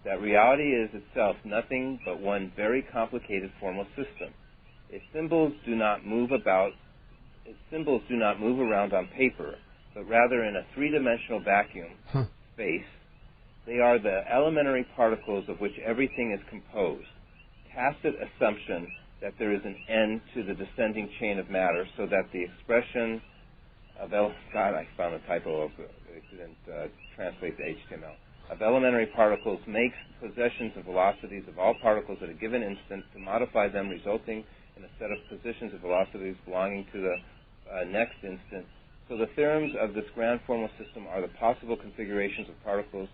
that reality is itself nothing but one very complicated formal system. Its symbols do not move around on paper, but rather in a three-dimensional vacuum space. They are the elementary particles of which everything is composed. Tacit assumption that there is an end to the descending chain of matter, so that the expression of I found a typo of it didn't translate to HTML. Of elementary particles makes possessions and velocities of all particles at a given instant to modify them, resulting in a set of positions of velocities belonging to the next instant. So the theorems of this grand formal system are the possible configurations of particles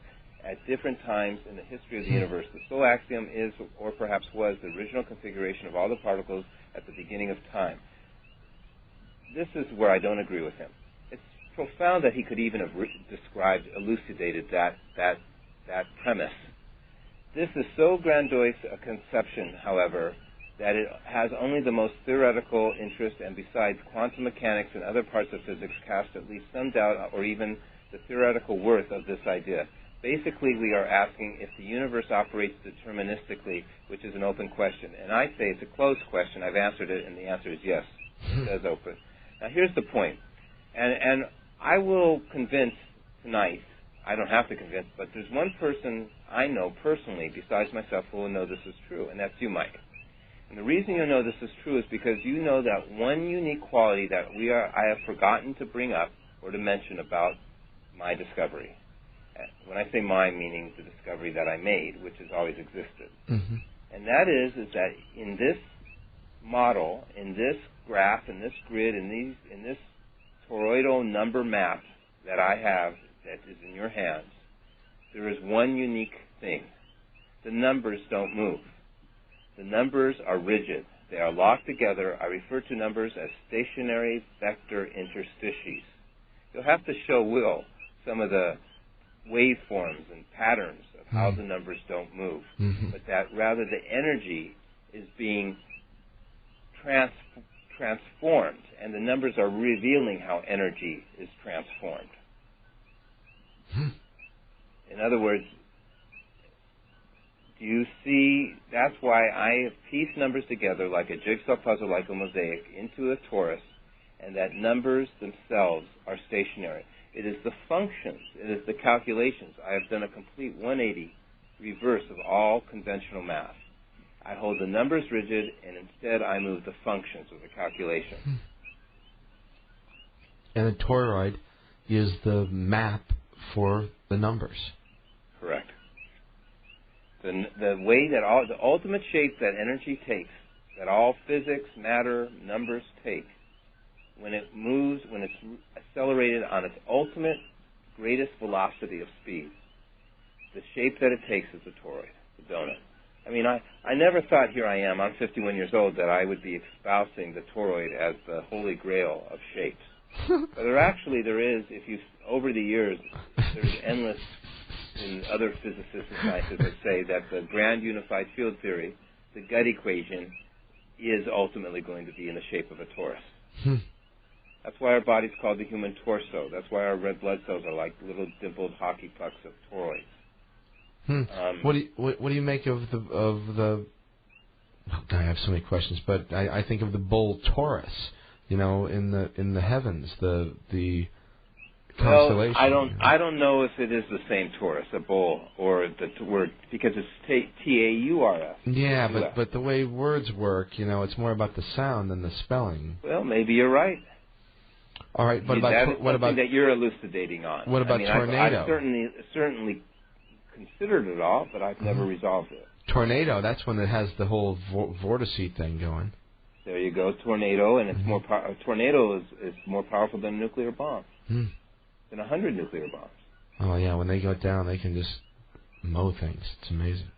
at different times in the history of the universe. The sole axiom is, or perhaps was, the original configuration of all the particles at the beginning of time. This is where I don't agree with him. It's profound that he could even have elucidated that premise. This is so grandiose a conception, however, that it has only the most theoretical interest, and besides, quantum mechanics and other parts of physics cast at least some doubt or even the theoretical worth of this idea. Basically, we are asking if the universe operates deterministically, which is an open question. And I say it's a closed question. I've answered it, and the answer is yes. It says open. Now, here's the point. And I will convince tonight, I don't have to convince, but there's one person I know personally, besides myself, who will know this is true, and that's you, Mike. And the reason you know this is true is because you know that one unique quality that I have forgotten to bring up or to mention about my discovery. When I say mine, meaning the discovery that I made, which has always existed. Mm-hmm. And that is that in this model, in this graph, in this grid, in this toroidal number map that I have that is in your hands, there is one unique thing. The numbers don't move. The numbers are rigid. They are locked together. I refer to numbers as stationary vector interstices. You'll have to show Will some of the waveforms and patterns of how the numbers don't move, but that rather the energy is being transformed, and the numbers are revealing how energy is transformed. In other words, do you see, that's why I have pieced numbers together like a jigsaw puzzle, like a mosaic, into a torus, and that numbers themselves are stationary. It is the functions, it is the calculations. I have done a complete 180 reverse of all conventional math. I hold the numbers rigid, and instead I move the functions of the calculation. And the toroid is the map for the numbers. Correct. The way that the ultimate shape that energy takes, that all physics, matter, numbers take, when it moves, when it's accelerated on its ultimate greatest velocity of speed, the shape that it takes is the toroid, the donut. I mean, I never thought, here I am, I'm 51 years old, that I would be espousing the toroid as the holy grail of shapes. But there is, over the years, there's endless, and other physicists and scientists that say that the grand unified field theory, the gut equation, is ultimately going to be in the shape of a torus. That's why our body's called the human torso. That's why our red blood cells are like little dimpled hockey pucks of toroids. What do you make of the? Oh God, I have so many questions, but I think of the bull Taurus. You know, in the heavens, the constellation. Well, I don't know if it is the same Taurus, a bull, or the word, because it's Taurus. Yeah, but the way words work, it's more about the sound than the spelling. Well, maybe you're right. All right, but what about that you're elucidating on? What about tornado? I've certainly considered it all, but I've never resolved it. Tornado, that's when it has the whole vortex thing going. There you go, tornado, and it's a tornado is more powerful than a nuclear bomb, than 100 nuclear bombs. Oh yeah, when they go down, they can just mow things. It's amazing.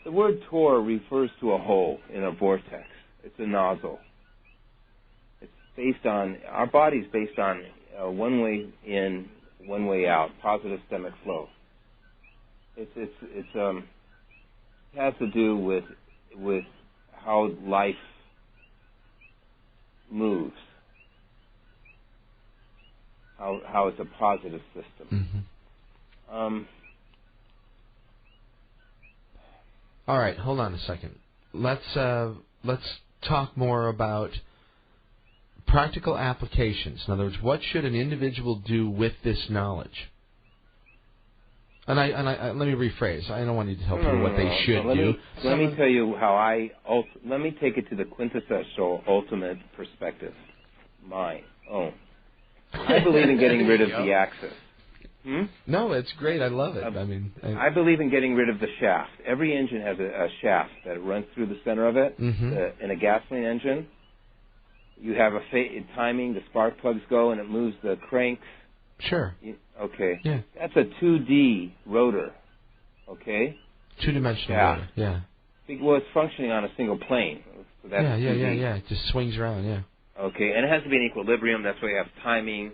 The word tor refers to a hole in a vortex. It's a nozzle. It's based on, our body's based on one way in, one way out, positive systemic flow. It has to do with how life moves, how it's a positive system. All right, hold on a second. Let's talk more about practical applications. In other words, what should an individual do with this knowledge? And let me rephrase. I don't want you to tell people what they should do. Let me tell you how let me take it to the quintessential ultimate perspective. My own. I believe in getting rid of the axis. No, it's great. I love it. I believe in getting rid of the shaft. Every engine has a shaft that runs through the center of it. In a gasoline engine, you have timing. The spark plugs go, and it moves the cranks. Sure. Okay. Yeah. That's a 2D rotor. Okay. Two-dimensional rotor. Yeah. Well, it's functioning on a single plane. So that's yeah. It just swings around. Yeah. Okay, and it has to be in equilibrium. That's why you have timing.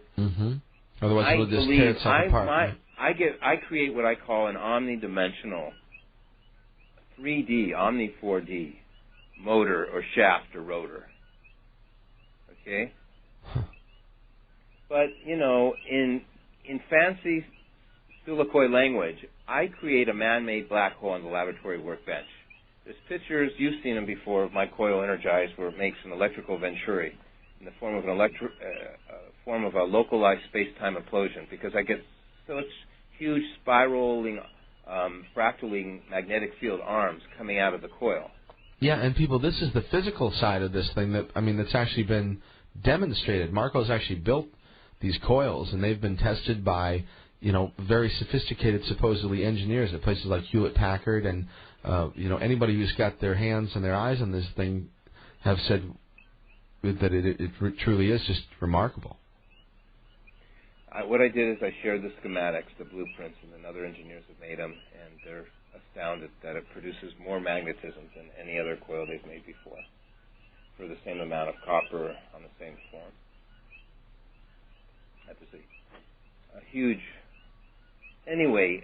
Otherwise, it'll just tear itself apart. I create what I call an omnidimensional 3D, omni 4D motor or shaft or rotor. Okay? But, in fancy Sulacoy language, I create a man-made black hole on the laboratory workbench. There's pictures, you've seen them before, of my coil energized where it makes an electrical venturi in the form of a localized space-time implosion, because I get such huge spiraling, fractaling magnetic field arms coming out of the coil. Yeah, and people, this is the physical side of this thing that's actually been demonstrated. Marko's actually built these coils, and they've been tested by, very sophisticated, supposedly, engineers at places like Hewlett-Packard, and, anybody who's got their hands and their eyes on this thing have said that it truly is just remarkable. What I did is I shared the schematics, the blueprints, and then other engineers have made them, and they're astounded that it produces more magnetism than any other coil they've made before for the same amount of copper on the same form. That was a huge... Anyway,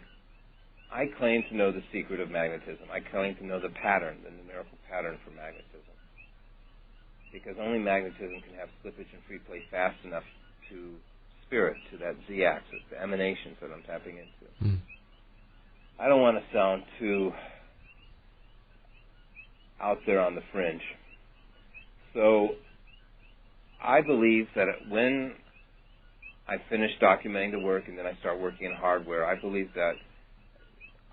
I claim to know the secret of magnetism. I claim to know the pattern, the numerical pattern for magnetism. Because only magnetism can have slippage and free play fast enough to spirit to that z-axis, the emanations that I'm tapping into. I don't want to sound too out there on the fringe. So I believe that when I finish documenting the work and then I start working in hardware, I believe that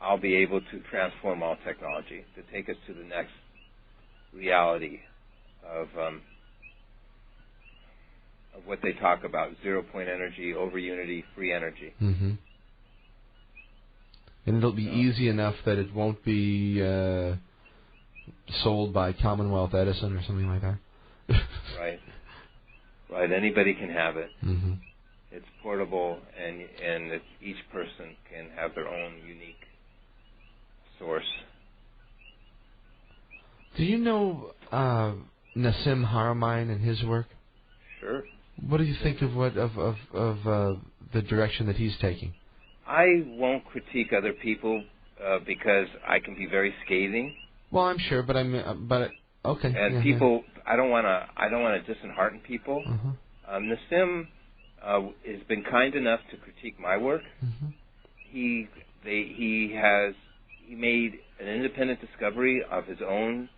I'll be able to transform all technology to take us to the next reality of what they talk about, zero-point energy, over unity, free energy. And it'll be easy enough that it won't be sold by Commonwealth Edison or something like that. Right. Anybody can have it. It's portable, and each person can have their own unique source. Do you know Nassim Haramein and his work? Sure. What do you think of the direction that he's taking? I won't critique other people because I can be very scathing. Well, I'm sure, but okay. And people, I don't want to dishearten people. Nassim has been kind enough to critique my work. He made an independent discovery of his own,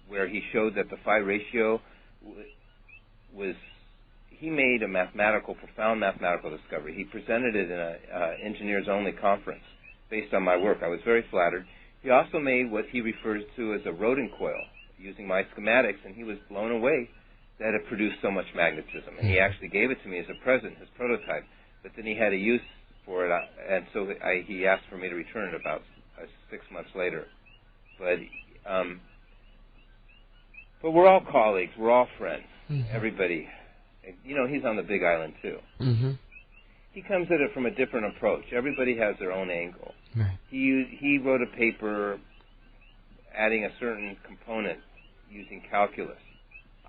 where he showed that the phi ratio was. He made a profound mathematical discovery. He presented it in an engineers-only conference based on my work. I was very flattered. He also made what he refers to as a Rodin coil using my schematics, and he was blown away that it produced so much magnetism. And he actually gave it to me as a present, his prototype. But then he had a use for it, and so he asked for me to return it about 6 months later. But we're all colleagues. We're all friends. Everybody. He's on the Big Island, too. He comes at it from a different approach. Everybody has their own angle. Right. He wrote a paper adding a certain component using calculus.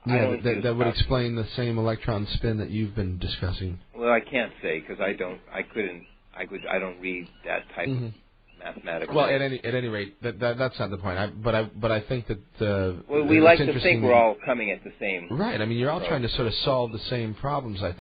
Yeah, that would explain the same electron spin that you've been discussing. Well, I can't say because I don't read that type of mathematics. Well, at any rate, that's not the point. But I think that we like to think we're all coming at the same. Right. I mean, you're all trying to sort of solve the same problems. I think.